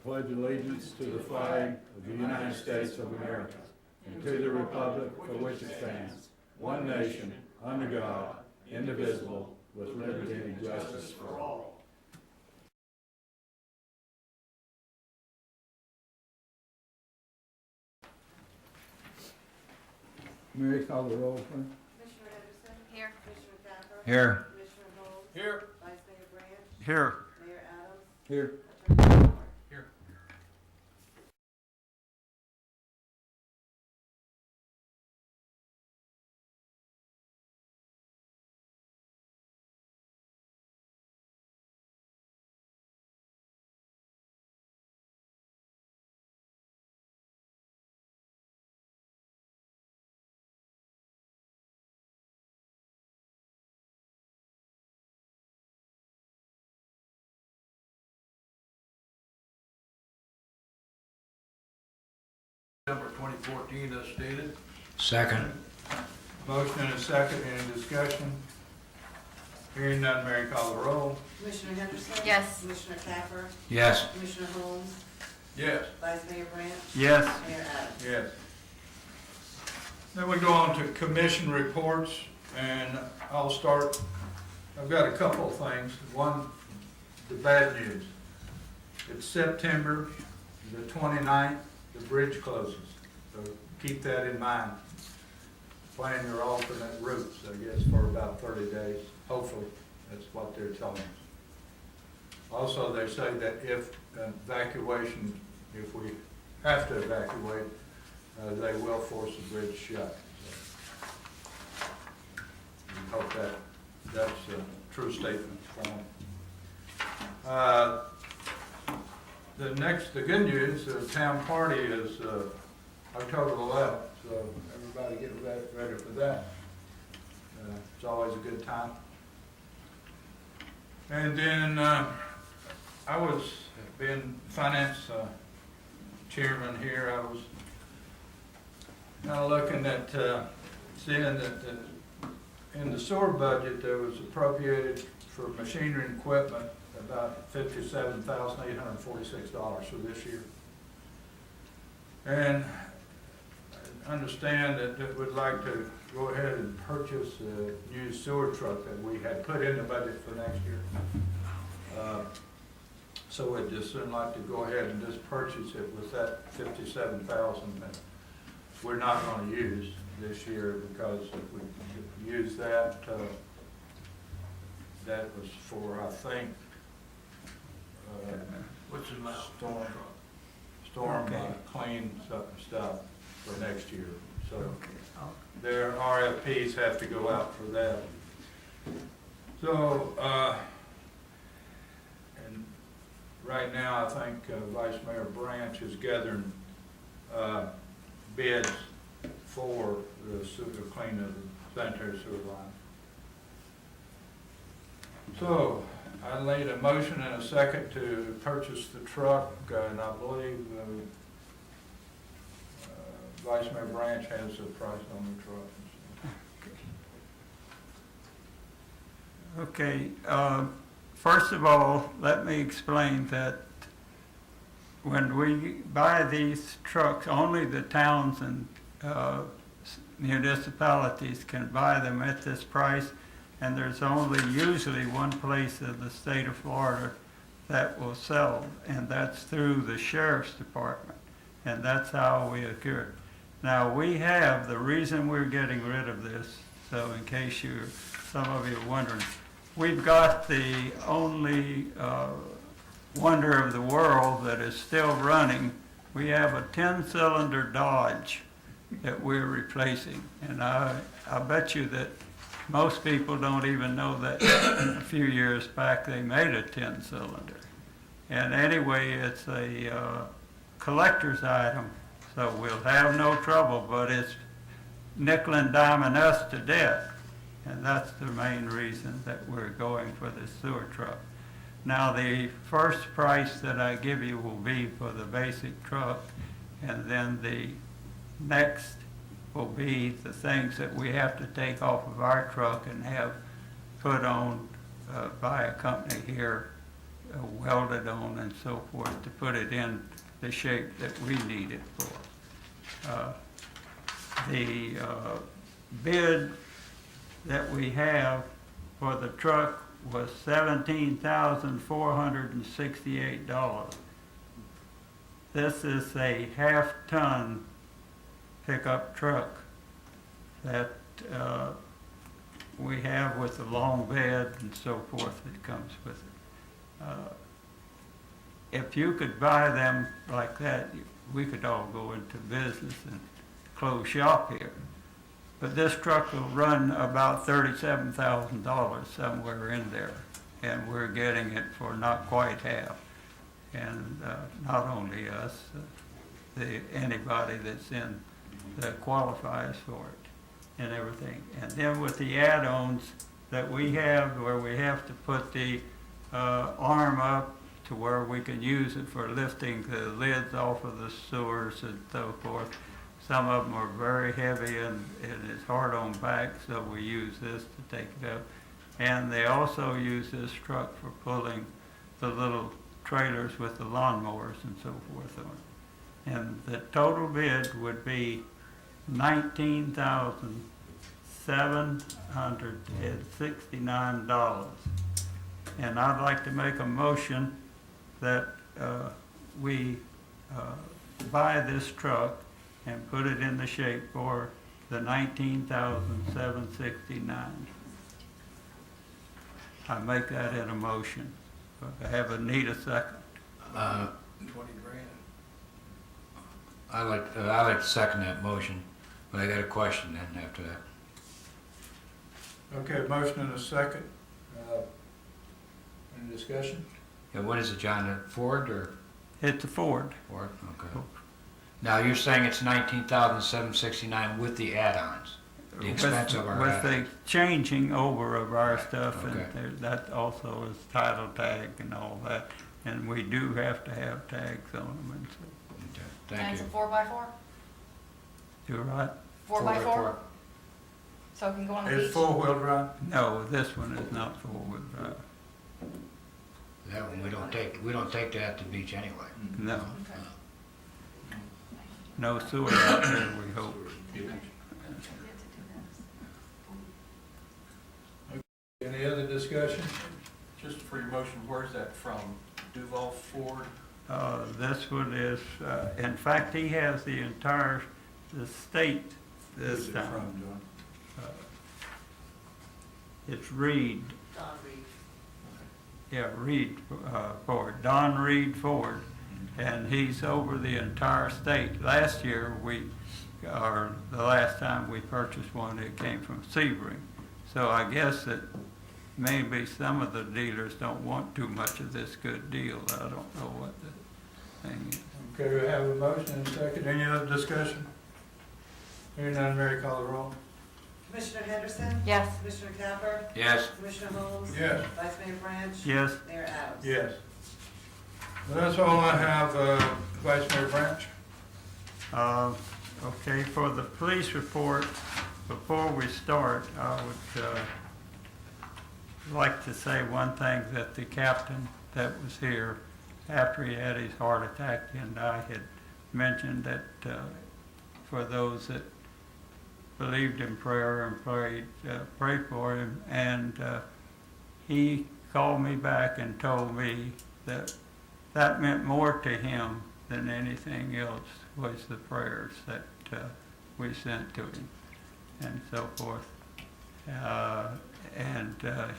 pledge allegiance to the flag of the United States of America and to the republic for which it stands, one nation, under God, indivisible, with liberty and justice for all. Mary, call the roll, please. Commissioner Henderson? Here. Commissioner Thacker? Here. Commissioner Bowles? Here. Vice Mayor Branch? Here. Mayor Adams? Here. Attorney General? Here. December 2014 as stated. Second. Motion and a second, any discussion? Hearing none, Mary, call the roll. Commissioner Henderson? Yes. Commissioner Thacker? Yes. Commissioner Holmes? Yes. Vice Mayor Branch? Yes. Mayor Adams? Yes. Then we go on to commission reports, and I'll start, I've got a couple of things. One, the bad news. It's September the 29th, the bridge closes, so keep that in mind. Plan your alternate routes, I guess, for about 30 days. Hopefully, that's what they're telling us. Also, they say that if evacuation, if we have to evacuate, they will force the bridge shut. So, we hope that that's a true statement from them. The good news, the town party is October 11th, so everybody get ready for that. It's always a good time. And then I was being finance chairman here. I was kind of looking at seeing that in the sewer budget there was appropriated for machinery and equipment about $57,846 for this year. And I understand that they would like to go ahead and purchase a new sewer truck that we had put in the budget for next year. So we'd just soon like to go ahead and just purchase it with that $57,000 that we're not going to use this year, because if we use that, that was for, I think, What's the amount? storm clean stuff for next year. So their RFPs have to go out for that. So, and right now I think Vice Mayor Branch is gathering bids for the clean of the sanitary sewer line. So I laid a motion and a second to purchase the truck, and I believe Vice Mayor Branch has the price on the truck. Okay, first of all, let me explain that when we buy these trucks, only the towns and municipalities can buy them at this price, and there's only usually one place in the state of Florida that will sell, and that's through the Sheriff's Department, and that's how we accrue. Now, we have, the reason we're getting rid of this, so in case some of you are wondering, we've got the only wonder of the world that is still running. We have a 10-cylinder Dodge that we're replacing, and I bet you that most people don't even know that a few years back they made a 10-cylinder. And anyway, it's a collector's item, so we'll have no trouble, but it's nickel and diming us to death. And that's the main reason that we're going for the sewer truck. Now, the first price that I give you will be for the basic truck, and then the next will be the things that we have to take off of our truck and have put on by a company here welded on and so forth to put it in the shape that we need it for. The bid that we have for the truck was $17,468. This is a half-ton pickup truck that we have with the long bed and so forth that comes with it. If you could buy them like that, we could all go into business and close shop here. But this truck will run about $37,000 somewhere in there, and we're getting it for not quite half. And not only us, anybody that's in that qualifies for it and everything. And then with the add-ons that we have, where we have to put the arm up to where we can use it for lifting the lids off of the sewers and so forth. Some of them are very heavy and it's hard on back, so we use this to take it up. And they also use this truck for pulling the little trailers with the lawnmowers and so forth on it. And the total bid would be $19,769. And I'd like to make a motion that we buy this truck and put it in the shape for the $19,769. I make that in a motion. I have a need a second. 20 grand. I like to second that motion, but I got a question then after that. Okay, motion and a second. Any discussion? Yeah, what is it, John, a Ford or It's a Ford. Ford? Okay. Now you're saying it's $19,769 with the add-ons, the expense of our With add-ons. the changing over of our stuff, Okay. and that also is title tag and all that. And we do have to have tags on them and so, Okay, And thank it's a you. 4x4? you're right. 4x4? So it can go on the It's beach? four-wheel drive? No, this one is not four-wheel drive. That one, we don't take that to the beach anyway. No, Okay. no sewer out there, we hope. Any other discussion? Just for your motion, where's that from? Duval Ford? This one is, in fact, he has the entire, the state Who's this it time. from, John? It's Reed, Don Reed. yeah, Reed Ford, Don Reed Ford, and he's over the entire state. Last year, or the last time we purchased one, it came from Sebring. So I guess that maybe some of the dealers don't want too much of this good deal. I don't know what the thing is. Okay, we have a motion and a second. Any other discussion? Hearing none, Mary, call the roll. Commissioner Henderson? Yes. Commissioner Capper? Yes, Commissioner Holmes? Yes. Vice Mayor Branch? Yes, Mayor Adams? Yes. Well, that's all I have, Vice Mayor Branch. okay, for the police report, before we start, I would like to say one thing, that the captain that was here after he had his heart attack and I had mentioned that for those that believed in prayer and prayed for him, and he called me back and told me that that meant more to him than anything else, was the prayers that we sent to him and so forth.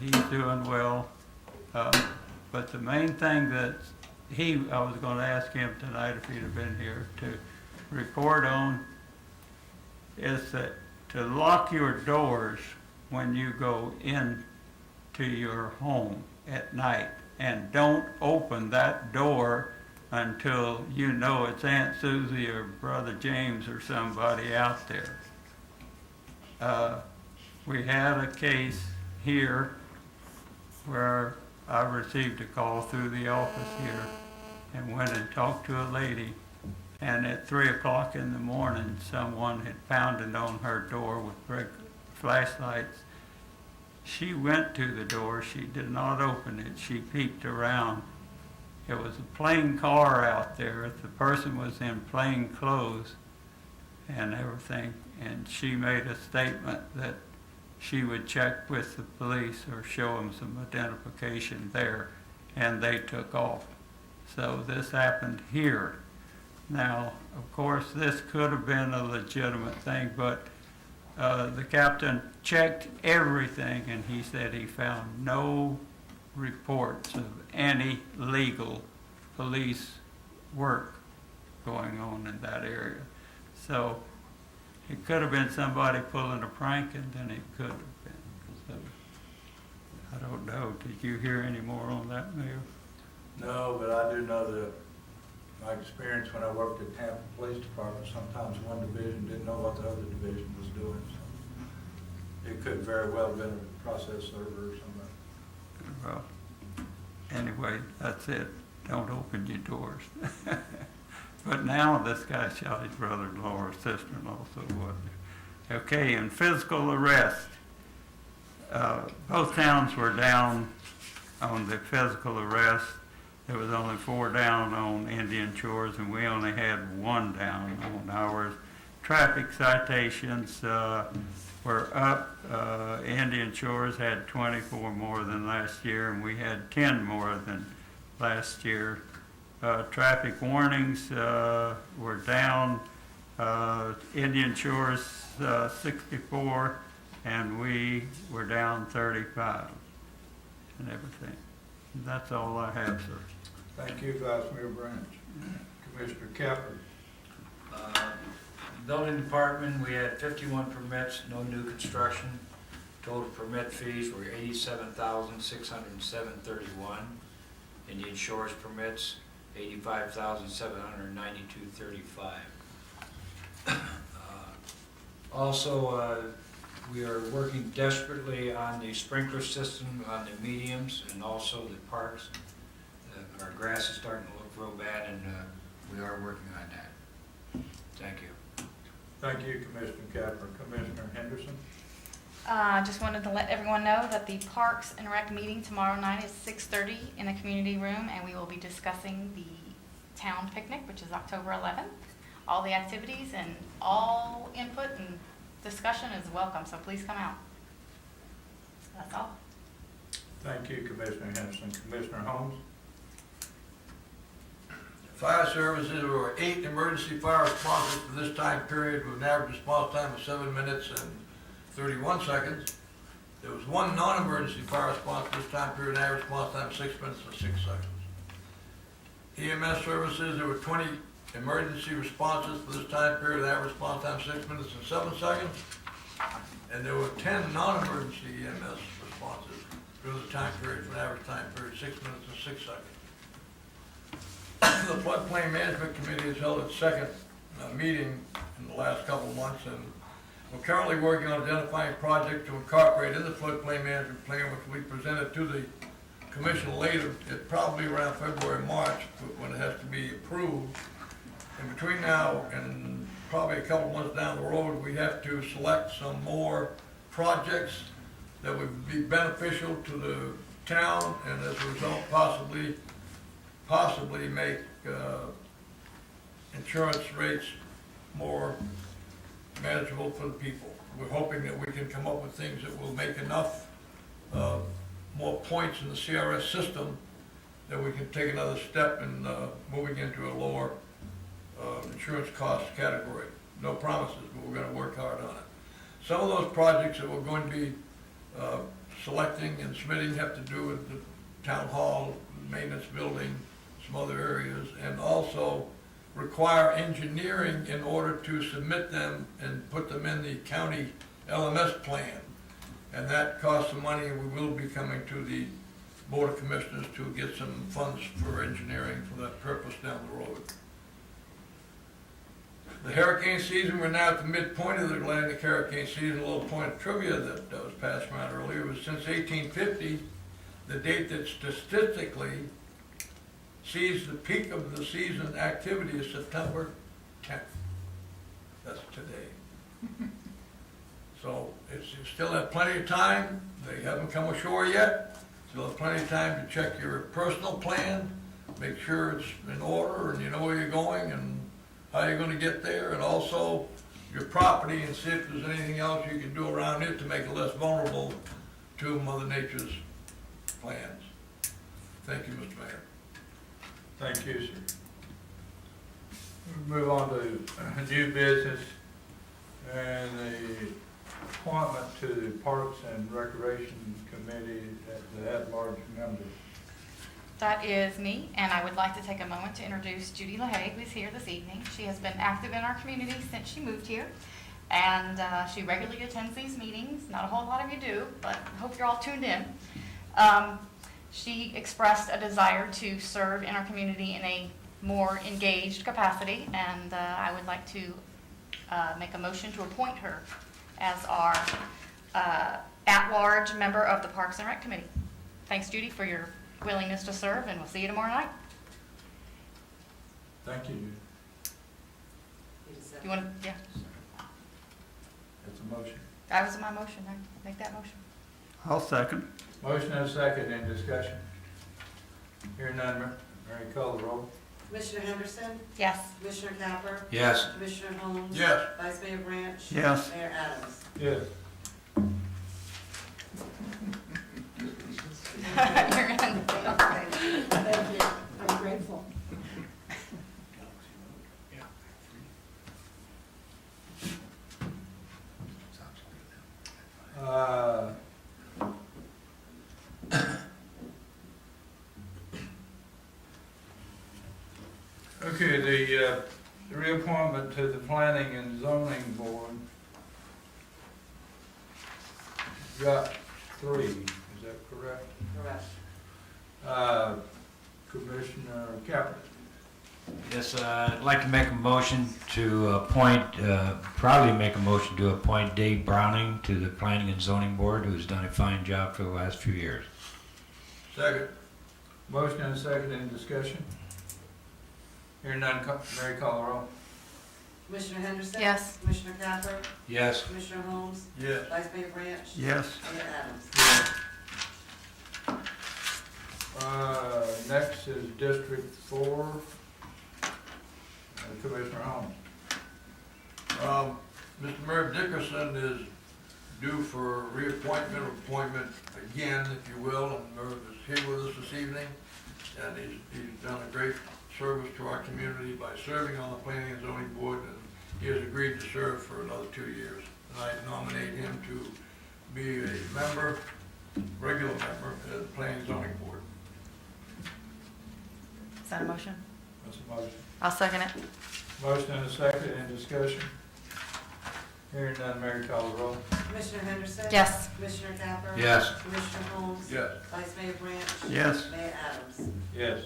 He's doing well. But the main thing that I was going to ask him tonight if he'd have been here to report on is that to lock your doors when you go into your home at night, and don't open that door until you know it's Aunt Susie or Brother James or somebody out there. We had a case here where I received a call through the office here and went and talked to a lady, and at 3 o'clock in the morning someone had pounded on her door with flashlights. She went to the door, she did not open it, she peeked around It was a plain car out there. The person was in plain clothes and everything, and she made a statement that she would check with the police or show them some identification there, and they took off. So this happened here. Now, of course, this could have been a legitimate thing, but the captain checked everything, and he said he found no reports of any legal police work going on in that area. So it could have been somebody pulling a prank, and then it could have been. So I don't know. Did you hear any more on that, Mayor? No, but I do know that my experience when I worked at Tampa Police Department, sometimes one division didn't know what the other division was doing. So it could very well have been a process server or something. Well, anyway, that's it. Don't open your doors. But now this guy shot his brother-in-law or sister-in-law, so what? Okay, and physical arrest. Both towns were down on the physical arrest. There was only 4 down on Indian Shores, and we only had 1 down on ours. Traffic citations were up. Indian Shores had 24 more than last year, and we had 10 more than last year. Traffic warnings were down. Indian Shores 64, and we were down 35 and everything. And that's all I have, sir. Thank you, Vice Mayor Branch. Commissioner Capper. Building department, we had 51 permits, no new construction. Total permit fees were $87,607.31. Indian Shores permits, $85,792.35. Also, we are working desperately on the sprinkler system on the mediums and also the parks. Our grass is starting to look real bad, and we are working on that. Thank you. Thank you, Commissioner Capper. Commissioner Henderson. Just wanted to let everyone know that the Parks and Rec meeting tomorrow night is 6:30 in the community room, and we will be discussing the town picnic, which is October 11th. All the activities and all input and discussion is welcome, so please come out. That's all. Thank you, Commissioner Henderson. Commissioner Holmes. Fire services, there were 8 emergency fire responses for this time period with an average response time of 7 minutes and 31 seconds. There was 1 non-emergency fire response for this time period, an average response time of 6 minutes and 6 seconds. EMS services, there were 20 emergency responses for this time period, an average response time of 6 minutes and 7 seconds. And there were 10 non-emergency EMS responses during the time period, for an average time period, 6 minutes and 6 seconds. The Floodplain Management Committee has held its second meeting in the last couple of months, and we're currently working on identifying projects to incorporate in the floodplain management plan, which we presented to the commission later, probably around February, March, when it has to be approved. And between now and probably a couple months down the road, we have to select some more projects that would be beneficial to the town, and as a result, possibly make insurance rates more manageable for the people. We're hoping that we can come up with things that will make enough more points in the CRS system that we can take another step in moving into a lower insurance cost category. No promises, but we're going to work hard on it. Some of those projects that we're going to be selecting and submitting have to do with the town hall, maintenance building, some other areas, and also require engineering in order to submit them and put them in the county LMS plan. And that costs some money, and we will be coming to the Board of Commissioners to get some funds for engineering for that purpose down the road. The hurricane season, we're now at the midpoint of the Atlantic hurricane season. A little point of trivia that was passed around earlier was since 1850, the date that statistically sees the peak of the season activity is September 10th. That's today. So you still have plenty of time. They haven't come ashore yet. Still have plenty of time to check your personal plan, make sure it's in order and you know where you're going and how you're gonna get there, and also your property, and see if there's anything else you can do around it to make it less vulnerable to Mother Nature's plans. Thank you, Mr. Mayor. Thank you, sir. We'll move on to new business and the appointment to the Parks and Recreation Committee at the at-large members. That is me, and I would like to take a moment to introduce Judy LaHaye, who is here this evening. She has been active in our community since she moved here, and she regularly attends these meetings. Not a whole lot of you do, but I hope you're all tuned in. She expressed a desire to serve in our community in a more engaged capacity, and I would like to make a motion to appoint her as our at-large member of the Parks and Rec Committee. Thanks, Judy, for your willingness to serve, and we'll see you tomorrow night. Thank you, Judy. You want to, yeah, That's a motion. that was my motion. I make that motion. I'll second. Motion and a second, in discussion. Hearing none, Mary, call the roll. Commissioner Henderson, Yes. Commissioner Capper, Yes. Commissioner Holmes. Yes. Vice Mayor Branch. Yes. Mayor Adams. Yes. You're in. Thank you. I'm grateful. Uh, Okay, the reappointment to the Planning and Zoning Board. Got 3, is that correct? Correct. Commissioner Caput. Yes, I'd like to make a motion to appoint, probably make a motion to appoint Dave Browning to the Planning and Zoning Board, who's done a fine job for the last few years. Second. Motion and a second, in discussion. Hearing none, Mary, call the roll. Commissioner Henderson. Yes. Commissioner Capper, Yes. Commissioner Holmes, Yes. Vice Mayor Branch. Yes. Mayor Adams. Next is District 4, Commissioner Holmes. Mr. Merv Dickerson is due for reappointment or appointment again, if you will, and Merv is here with us this evening, and he's done a great service to our community by serving on the Planning and Zoning Board, and he has agreed to serve for another 2 years. And I nominate him to be a member, regular member of the Planning and Zoning Board. Is that a motion? That's a motion. I'll second it. Motion and a second, in discussion. Hearing none, Mary, call the roll. Commissioner Henderson. Yes. Commissioner Capper. Yes. Commissioner Holmes. Yes. Vice Mayor Branch. Yes. Mayor Adams. Yes.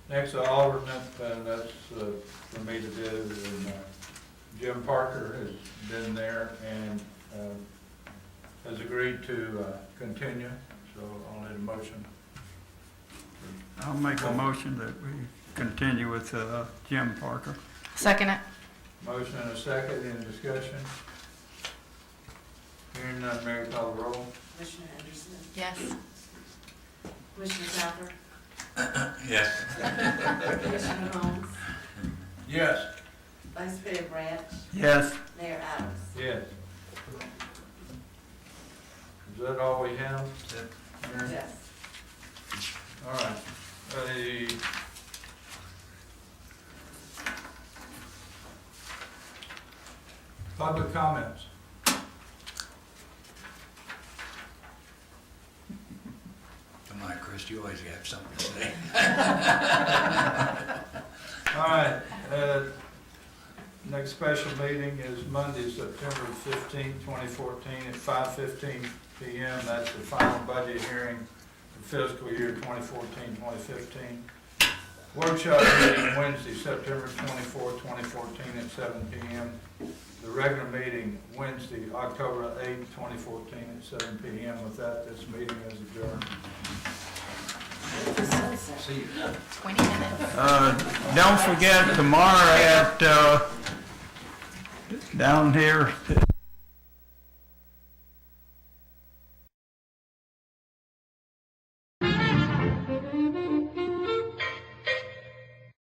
Next, alternate, that's for me to do, and Jim Parker has been there and has agreed to continue, so I'll need a motion. I'll make a motion that we continue with Jim Parker. Second it. Motion and a second, in discussion. Hearing none, Mary, call the roll. Commissioner Henderson. Yes. Commissioner Capper. Yes. Commissioner Holmes. Yes. Vice Mayor Branch. Yes. Mayor Adams. Yes. Is that all we have? Mary? Yes. All right. Public comments. Come on, Chris, you always have something to say. All right, next special meeting is Monday, September 15, 2014, at 5:15 p.m. That's the final budget hearing for fiscal year 2014-2015. Workshop meeting Wednesday, September 24, 2014, at 7 p.m. The regular meeting Wednesday, October 8, 2014, at 7 p.m. With that, this meeting is adjourned. See you. 20 minutes. Don't forget tomorrow at, down here